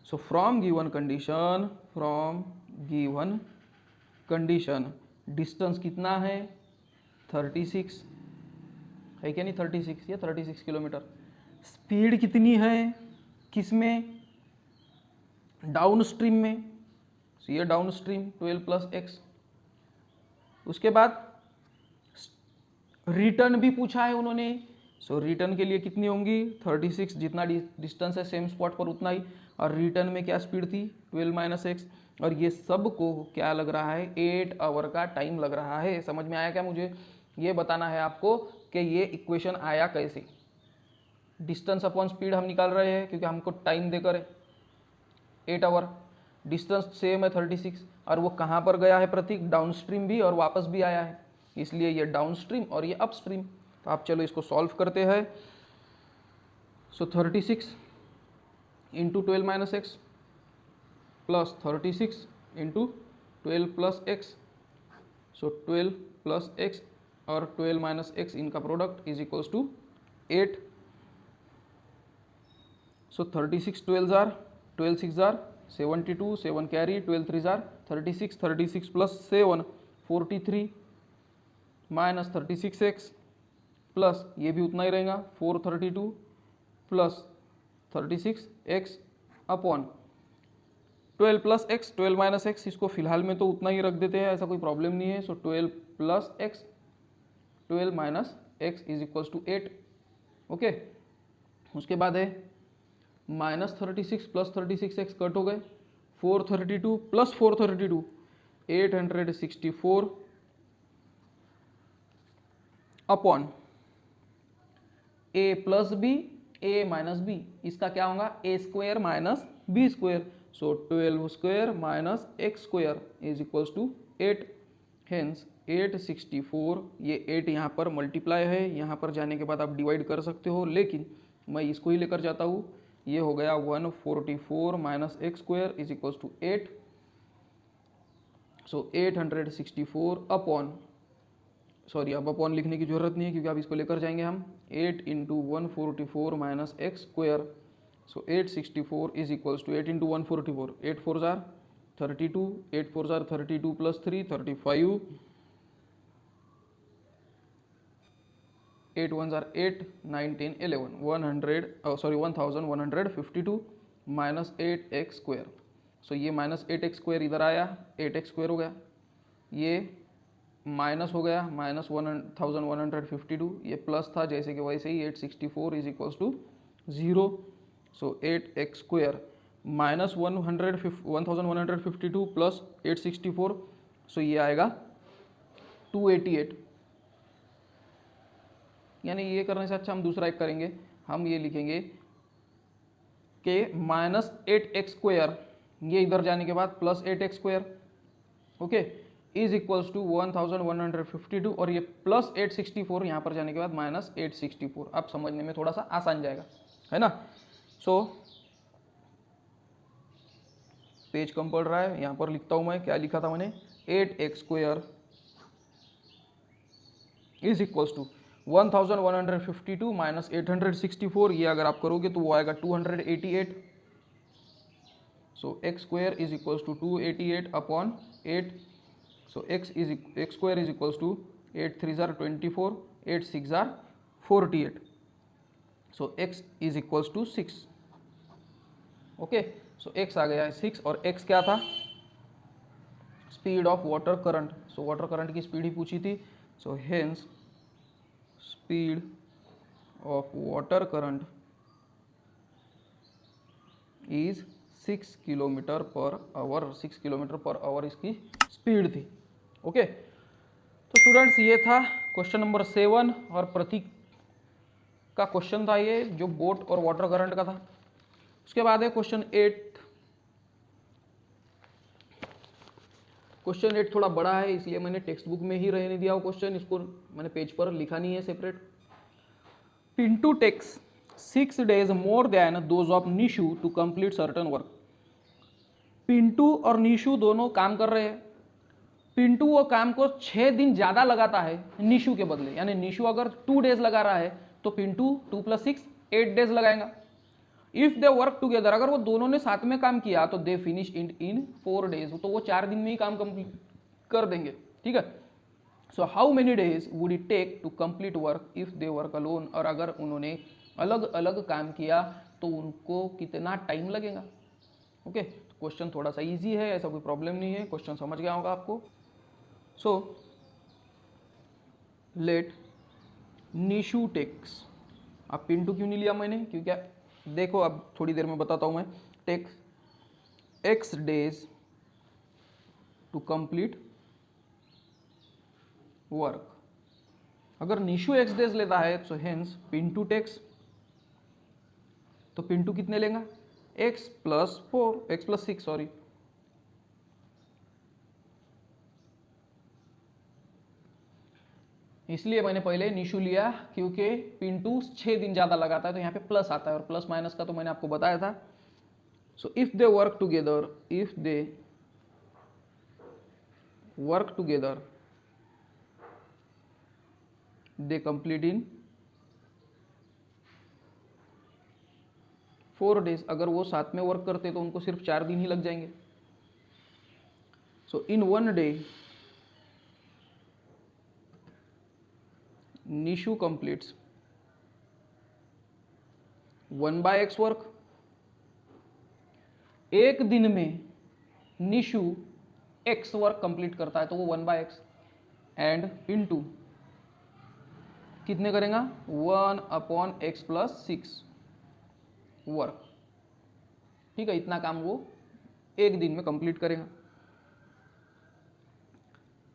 So from given condition distance कितना है 36, है क्या नहीं 36, या 36 किलोमीटर। स्पीड कितनी है किसमें, डाउन स्ट्रीम में, so ये डाउन स्ट्रीम 12 + x। उसके बाद रिटर्न भी पूछा है उन्होंने, सो रिटर्न के लिए कितनी होंगी 36, जितना डिस्टेंस है सेम स्पॉट पर उतना ही, और रिटर्न में क्या स्पीड थी 12 - x, और ये सब को क्या लग रहा है 8 आवर का टाइम लग रहा है। समझ में आया क्या, मुझे ये बताना है आपको कि ये इक्वेशन आया कैसे। डिस्टेंस अपॉन स्पीड हम निकाल रहे हैं क्योंकि हमको टाइम देकर है 8 आवर, डिस्टेंस सेम है 36, और वो कहाँ पर गया है प्रतीक, डाउन स्ट्रीम भी और वापस भी आया है, इसलिए ये डाउन स्ट्रीम और ये अप स्ट्रीम। तो आप चलो इसको सॉल्व करते हैं। So 36 into 12 minus x plus 36 into 12 plus x, so 12 plus x और 12 माइनस एक्स इनका product is equals to 8। So 36 12 जार 12 6 जार 72, 7 कैरी, 12 3 जार 36, 36 प्लस 7 43 माइनस 36x प्लस ये भी उतना ही रहेगा 432 plus 36x upon 12 plus x 12 minus x, इसको फिलहाल में तो उतना ही रख देते हैं, ऐसा कोई प्रॉब्लम नहीं है। So 12 plus x 12 minus x is equals to 8। Okay, उसके बाद है माइनस 36 प्लस 36x कट हो गए, 432 plus 432 864 upon a plus B a minus B, इसका क्या होगा a square minus B square. So 12 square minus x square is equals to 8। Hence 864, ये 8 यहाँ पर मल्टीप्लाई है, यहाँ पर जाने के बाद आप डिवाइड कर सकते हो, लेकिन मैं इसको ही लेकर जाता हूँ। ये हो गया 144 minus x square is equals to 8। So 864 upon, sorry अब अपॉन लिखने की जरूरत नहीं है क्योंकि आप इसको लेकर जाएंगे हम, 8 into 144 minus x square. So 864 is equals to 8 into 144, 8 4 जार 32, 8 4 जार 32 प्लस 3 35, 8 1 जार 8 9 10 11 1152 माइनस 8x स्क्वायर। सो ये माइनस 8x स्क्वायर इधर आया, 8x स्क्वायर हो गया, ये माइनस हो गया माइनस 1152, ये प्लस था जैसे कि वैसे ही 864 is equals to 0। So 8x square minus 1152 plus 864, so ये आएगा 288। यानी ये करने से अच्छा हम दूसरा एक करेंगे, हम ये लिखेंगे कि माइनस 8x स्क्वायर, ये इधर जाने के बाद plus 8x square, okay, is equals to 1152 और ये प्लस 864 यहाँ पर जाने के बाद माइनस 864। अब समझने में थोड़ा सा आसान जाएगा, है ना। सो पेज कम पड़ रहा है, यहाँ पर लिखता हूँ मैं, क्या लिखा था मैंने, 8x square is equals to 1152 minus 864, ये अगर आप करोगे तो वो आएगा 288। So x square is equals to 288 upon 8। So x square is equals to 8 3 जार 24, 8 6 जार 48। So x is equals to 6। Okay, so x आ गया है 6 और x क्या था, speed of water current. So water current की स्पीड ही पूछी थी। So hence speed of water current is 6 kilometre per our, 6 kilometre per our इसकी स्पीड थी। ओके, तो स्टूडेंट्स ये था क्वेश्चन नंबर 7 और प्रतीक का क्वेश्चन था ये, जो बोट और वाटर करंट का था। उसके बाद है क्वेश्चन 8। क्वेश्चन 8 थोड़ा बड़ा है, इसलिए मैंने टेक्स्ट बुक में ही रहने दिया वो क्वेश्चन, इसको मैंने पेज पर लिखा नहीं है separate. Pintu takes 6 days more than those of Nishu to complete certain work. Pintu और निशु दोनों काम कर रहे हैं। पिंटू वो काम को 6 दिन ज्यादा लगाता है निशु के बदले, यानी निशु अगर 2 days लगा रहा है तो पिंटू 2 + 6 8 days लगाएगा। इफ दे वर्क टुगेदर, अगर वो दोनों ने साथ में काम किया तो दे फिनिश इन 4 days, तो वो 4 दिन में ही काम कंप्लीट कर देंगे, ठीक है। So how many days would it take to complete work if they work alone, और अगर उन्होंने अलग अलग काम किया तो उनको कितना टाइम लगेगा। ओके, क्वेश्चन थोड़ा सा इजी है, ऐसा कोई प्रॉब्लम नहीं है, क्वेश्चन समझ गया होगा आपको। सो लेट निशु टेक्स, अब पिंटू क्यों नहीं लिया मैंने, क्योंकि देखो अब थोड़ी देर में बताता हूं मैं, takes x days to complete work. अगर निशु x days लेता है तो हेंस पिंटू टेक्स, तो पिंटू कितने लेगा, x + 6 सॉरी, इसलिए मैंने पहले निशु लिया क्योंकि पिंटू 6 दिन ज़्यादा लगाता है तो यहाँ पे प्लस आता है, और प्लस माइनस का तो मैंने आपको बताया था। So if they work together, if they work together they complete in 4 days। अगर वो साथ में वर्क करते तो उनको सिर्फ 4 दिन ही लग जाएंगे। सो इन 1 day Nishu completes 1/x work. एक दिन में निशु x वर्क कंप्लीट करता है तो वो 1/x, एंड इनटू कितने करेगा 1/x + 6 वर्क। ठीक है, इतना काम वो एक दिन में कंप्लीट करेगा।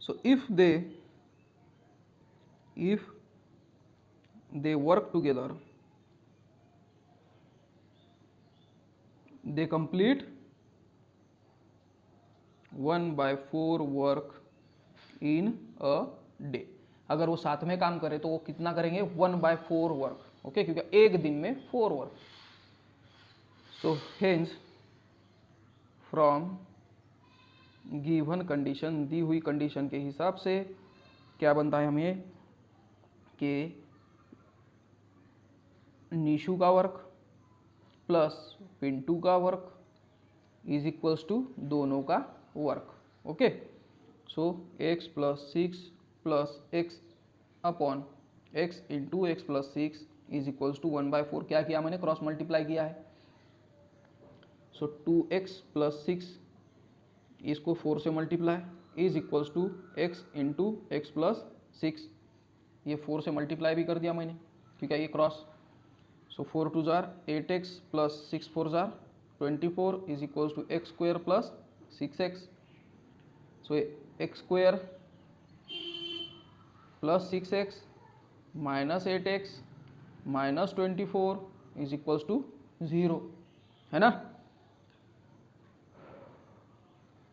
So if they work together they complete 1/4 work in a day. अगर वो साथ में काम करे तो वो कितना करेंगे 1/4 वर्क, ओके, क्योंकि एक दिन में 4 work. So hence from given condition, दी हुई कंडीशन के हिसाब से क्या बनता है हमें कि निशु का वर्क प्लस पिंटू का वर्क इज इक्वल्स टू दोनों का work. Okay, so x + 6 + x upon x into x + 6 is equals to 1/4। क्या किया मैंने, क्रॉस मल्टीप्लाई किया है। सो 2x + 6 इसको 4 से multiply is equals to x into x + 6। ये 4 से मल्टीप्लाई भी कर दिया मैंने क्योंकि ये क्रॉस। सो 4 2 जार 8x + 6 4 जार 24 is equals to x² + 6x। So x² + 6x minus 8x minus 24 is equals to 0, है ना।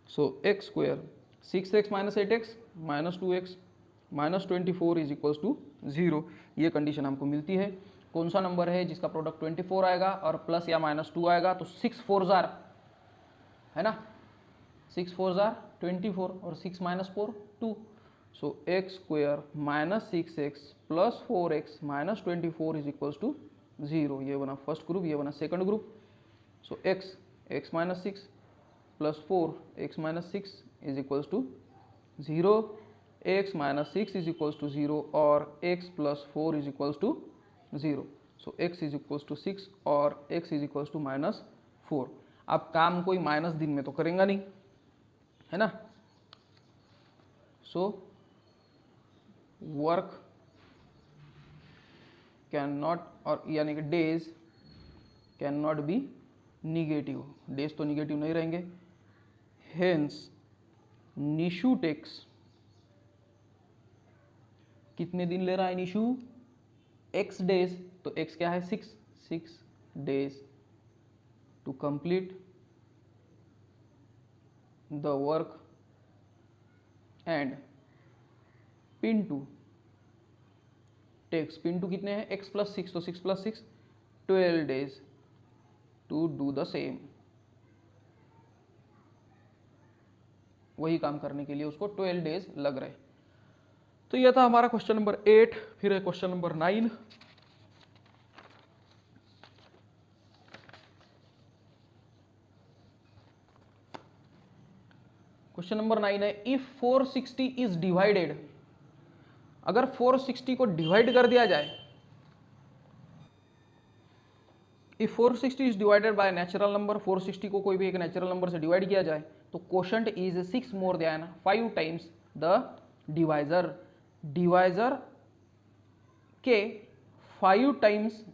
So x² 6x minus 8x minus 2x minus 24 is equals to 0। ये कंडीशन हमको मिलती है। कौन सा नंबर है जिसका प्रोडक्ट 24 आएगा और प्लस या माइनस 2 आएगा, तो 6 4 जार, है ना, 6 4 जार 24 और 6 minus 4 2। So x² minus 6x plus 4x minus 24 is equals to 0। ये बना फर्स्ट ग्रुप, ये बना second group. So x minus 6 plus 4x minus 6 is equals to 0, x minus 6 is equals to 0 और x + 4 is equals to 0। So x is equals to 6 और x is equals to -4। अब काम कोई minus दिन में तो करेंगे नहीं, है ना। सो वर्क कैन नॉट, और यानी कि days can not be negative, days तो निगेटिव नहीं रहेंगे। हेंस निशु टेक्स, कितने दिन ले रहा है निशु, x डेज, तो x क्या है 6 days to complete the work, and Pintu takes, Pintu कितने हैं x + 6, तो 6 + 6 12 days to do the same. वही काम करने के लिए उसको 12 डेज लग रहे। तो यह था हमारा क्वेश्चन नंबर 8। फिर है क्वेश्चन नंबर 9। क्वेश्चन नंबर 9 है, इफ 460 इज डिवाइडेड, अगर 460 को डिवाइड कर दिया जाए, if 460 is divided by natural number, 460 को कोई भी एक नेचुरल नंबर से डिवाइड किया जाए तो quotient is 6 more than 5 times the divisor. Divisor के 5 टाइम्स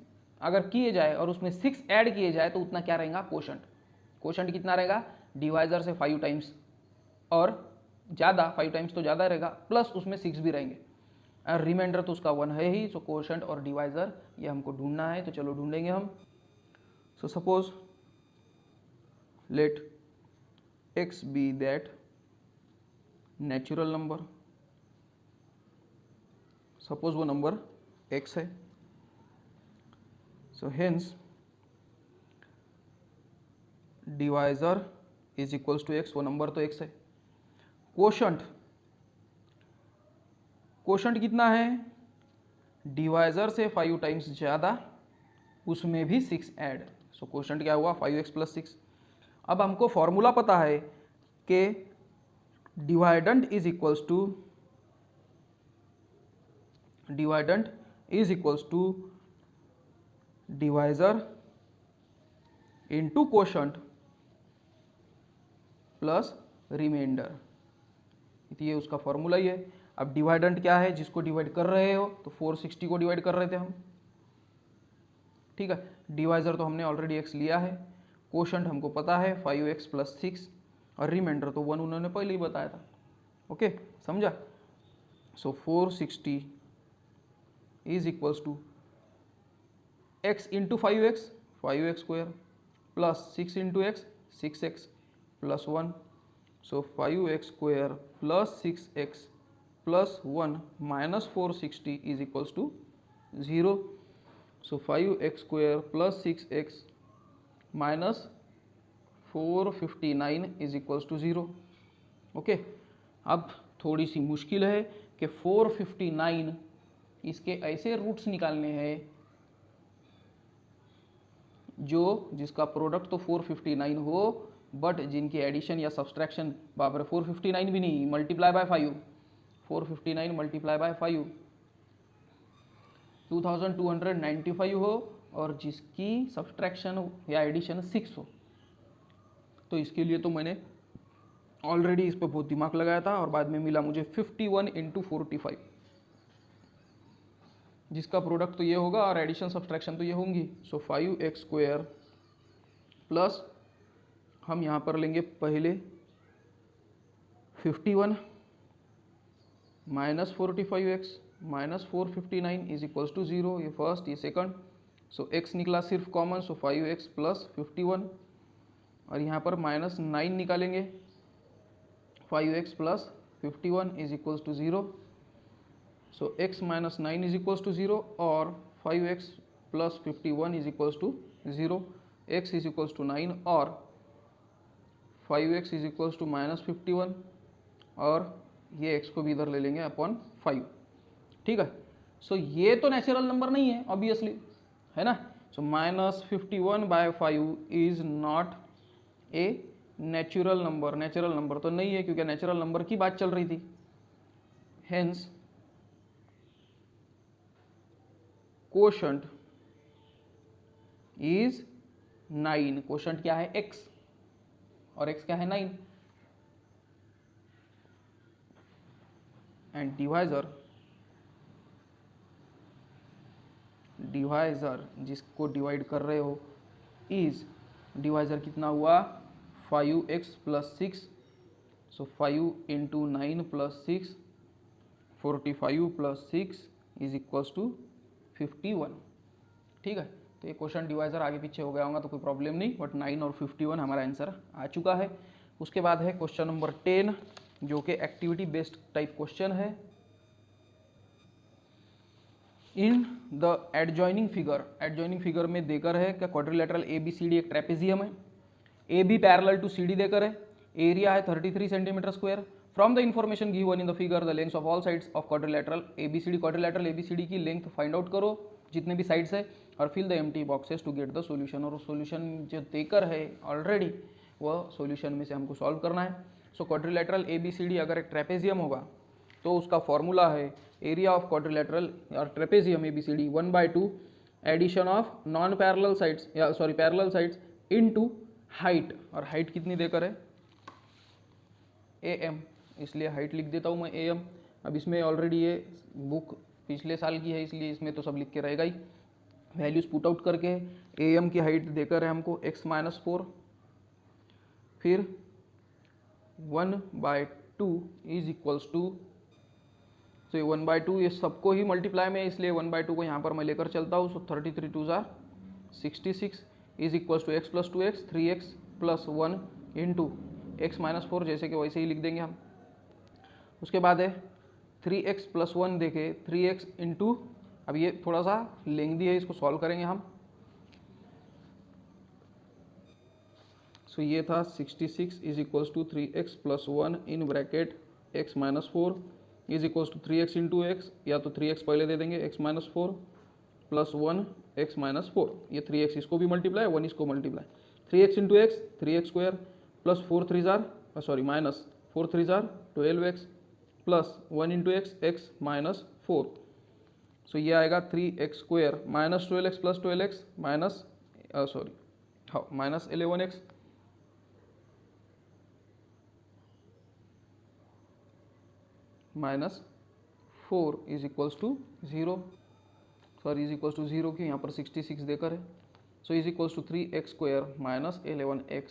अगर किए जाए और उसमें 6 ऐड किए जाए तो उतना क्या रहेगा क्वोशंट। क्वोशंट कितना रहेगा, डिवाइजर से 5 टाइम्स और ज़्यादा, 5 टाइम्स तो ज़्यादा रहेगा, प्लस उसमें 6 भी रहेंगे, और रिमाइंडर तो उसका 1 है ही। सो क्वोशंट और डिवाइजर ये हमको ढूंढना है, तो चलो ढूंढेंगे हम। So suppose let x be that natural number, suppose वो नंबर x है, so hence divisor is equals to x, वो नंबर तो x है। कोशंट कितना है, डिवाइजर से 5 टाइम्स ज़्यादा, उसमें भी 6 ऐड, सो कोशंट क्या हुआ 5x प्लस 6। अब हमको फॉर्मूला पता है कि dividend is equals to divisor into quotient plus remainder, ये उसका फॉर्मूला ही है। अब डिवाइडेंट क्या है, जिसको डिवाइड कर रहे हो, तो 460 को डिवाइड कर रहे थे हम, ठीक है। डिवाइजर तो हमने ऑलरेडी x लिया है, कोशंट हमको पता है 5x प्लस 6, और रिमाइंडर तो 1 उन्होंने पहले ही बताया था। ओके, समझा। So 460 is equals to x into 5x square plus 6 into x 6x plus 1, so 5x square plus 6x plus 1 minus 460 is equals to 0, so 5x square plus 6x minus 459 is equals to 0। Okay, अब थोड़ी सी मुश्किल है कि 459 इसके ऐसे roots निकालने हैं जिसका प्रोडक्ट तो 459 हो, बट जिनकी एडिशन या सब्सट्रैक्शन, बाप रे 459 भी नहीं, मल्टीप्लाई बाय 5, 459 मल्टीप्लाई बाय 5 2295 हो, और जिसकी सब्सट्रैक्शन या एडिशन 6 हो। तो इसके लिए तो मैंने ऑलरेडी इस पर बहुत दिमाग लगाया था, और बाद में मिला मुझे 51 इंटू 45, जिसका प्रोडक्ट तो ये होगा और एडिशन सब्सट्रैक्शन तो ये होंगी। सो 5x स्क्वायर प्लस, हम यहाँ पर लेंगे पहले 51 minus 45x minus 459 is equals to 0, ये फर्स्ट, ये सेकंड। सो x निकला सिर्फ कॉमन, सो 5x प्लस 51, और यहाँ पर माइनस 9 निकालेंगे, 5x plus 51 is equals to 0, so x minus 9 is equals to 0, और 5x plus 51 is equals to 0, x is equals to 9, और 5x is equals to minus 51, और ये x को भी इधर ले लेंगे अपॉन 5, ठीक है। सो ये तो नेचुरल नंबर नहीं है ऑब्वियसली, है ना। So minus 51 by 5 is not a natural number तो नहीं है, क्योंकि नेचुरल नंबर की बात चल रही थी। हेंस कोशंट इज 9, कोशंट क्या है x, और x क्या है 9, एंड डिवाइजर जिसको डिवाइड कर रहे हो इज, डिवाइजर कितना हुआ 5x plus 6, so 5 into 9 plus 6, 45 plus 6 is equals to 51, ठीक है। तो ये क्वेश्चन डिवाइजर आगे पीछे हो गया होगा तो कोई प्रॉब्लम नहीं, बट 9 और 51 हमारा आंसर आ चुका है। उसके बाद है क्वेश्चन नंबर 10, जो कि एक्टिविटी बेस्ड टाइप क्वेश्चन है। इन द एडजॉइनिंग फिगर में देकर है कि क्वाड्रिलेटरल ABCD एक ट्रेपेजियम है, AB पैरेलल टू CD देकर है, एरिया है 33 centimetre square. From the information given in the figure the length of all sides of quadrilateral ABCD की लेंथ फाइंड आउट करो, जितने भी साइड्स है, और fill the empty boxes to get the solution, और सॉल्यूशन जो देकर है ऑलरेडी वह सॉल्यूशन में से हमको सॉल्व करना है। सो क्वाड्रिलेटरल ABCD अगर एक ट्रेपेजियम होगा तो उसका फॉर्मूला है एरिया ऑफ क्वाड्रिलेटरल और trapezium ABCD 1/2 addition of non parallel sides, या sorry parallel sides into height, और हाइट कितनी देकर है AM, इसलिए हाइट लिख देता हूँ मैं AM। अब इसमें ऑलरेडी ये बुक पिछले साल की है, इसलिए इसमें तो सब लिख के रहेगा ही। वैल्यूज पुट आउट करके AM की हाइट देकर है हमको x-4, फिर 1/2 इज इक्वल्स टू, तो ये 1/2 ये सबको ही मल्टीप्लाई में, इसलिए 1/2 को यहाँ पर मैं लेकर चलता हूँ। So 33 2 66 is equals to x plus 2x 3x plus 1 into x-4, जैसे कि वैसे ही लिख देंगे हम। उसके बाद है 3x प्लस 1 देखे 3x इंटू, अब ये थोड़ा सा लेंथी है, इसको सॉल्व करेंगे हम। सो ये था 66 is equals to 3x plus 1 in bracket x minus 4 is equals to 3x into x, या तो 3x पहले दे देंगे, x minus 4 plus 1 x minus 4, ये 3x इसको भी मल्टीप्लाई 1 इसको multiply, 3x into x 3x square plus 4 3 जार सॉरी माइनस 4 3 जार 12x plus 1 into x x minus 4। So ये आएगा 3x square minus 12x plus 12x minus sorry हाँ minus 11x minus 4 is equals to 0, sorry is equals to 0 की यहाँ पर 66 देकर है। So is equals to 3x square minus 11x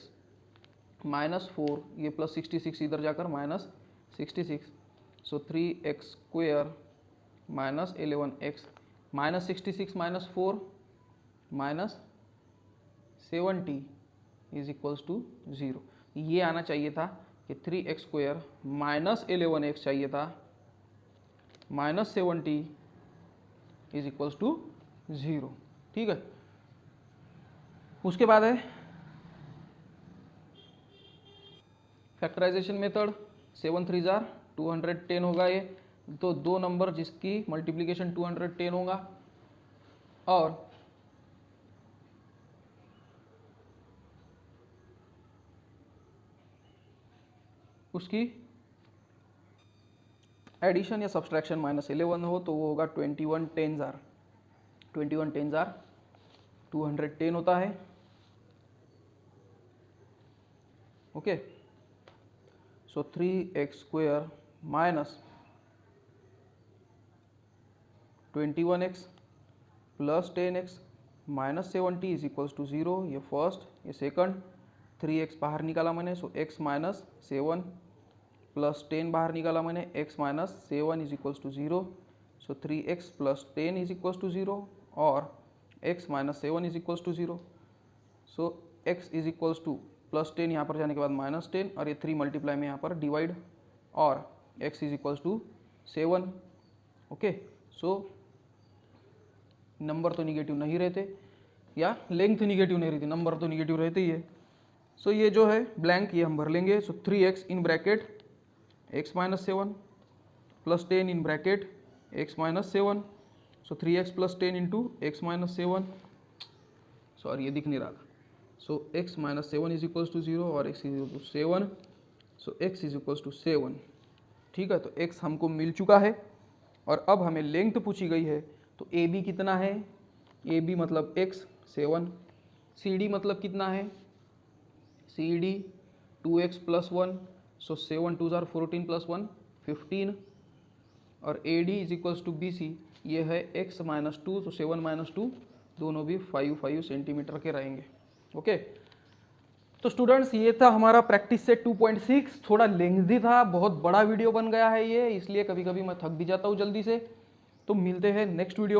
minus 4, ये plus 66 इधर जाकर minus 66। So 3x square minus 11x minus 66 minus 4 minus 70 is equals to 0। ये आना चाहिए था कि 3x स्क्वायर माइनस 11x चाहिए था माइनस 70 इज इक्वल्स टू 0, ठीक है। उसके बाद है फैक्टराइजेशन मेथड, 7 3 जार 210 होगा ये, तो दो नंबर जिसकी मल्टीप्लिकेशन 210 होगा और उसकी एडिशन या सब्सट्रैक्शन माइनस 11 हो तो वो होगा 21 10 जार 210 होता है, okay. So 3x square minus 21x plus 10x minus 70 is equals to 0, ये फर्स्ट, ये सेकंड। 3x बाहर निकाला मैंने, सो x माइनस 7 प्लस 10 बाहर निकाला मैंने, x minus 7 is equals to 0। So 3x plus 10 is equals to 0 और x minus 7 is equals to 0। So x is equals to plus 10 यहाँ पर जाने के बाद माइनस 10 और ये 3 मल्टीप्लाई में यहाँ पर डिवाइड और x is equals to 7, okay. So number तो निगेटिव नहीं रहते या लेंथ निगेटिव नहीं रहती, नंबर तो निगेटिव रहते ही है। सो ये जो है ब्लैंक ये हम भर लेंगे। So 3x in bracket x minus 7 plus 10 in bracket x minus 7, so 3x plus 10 into x minus 7, sorry ये दिख नहीं रहा था। So x minus 7 is equals to 0 और x is equal to 7, so x is equals to 7, ठीक है। तो x हमको मिल चुका है और अब हमें लेंथ पूछी गई है, तो AB कितना है, AB मतलब x 7, CD मतलब कितना है, CD 2x प्लस 1, सो 7 2 जार 14 प्लस 1 15 और AD is equals to BC, ये है x माइनस 2, तो 7 माइनस 2 दोनों भी 5 सेंटीमीटर के रहेंगे, ओके। तो स्टूडेंट्स ये था हमारा प्रैक्टिस सेट 2.6, थोड़ा लेंथी था, बहुत बड़ा वीडियो बन गया है ये, इसलिए कभी कभी मैं थक भी जाता हूँ जल्दी से। तो मिलते हैं नेक्स्ट वीडियो में।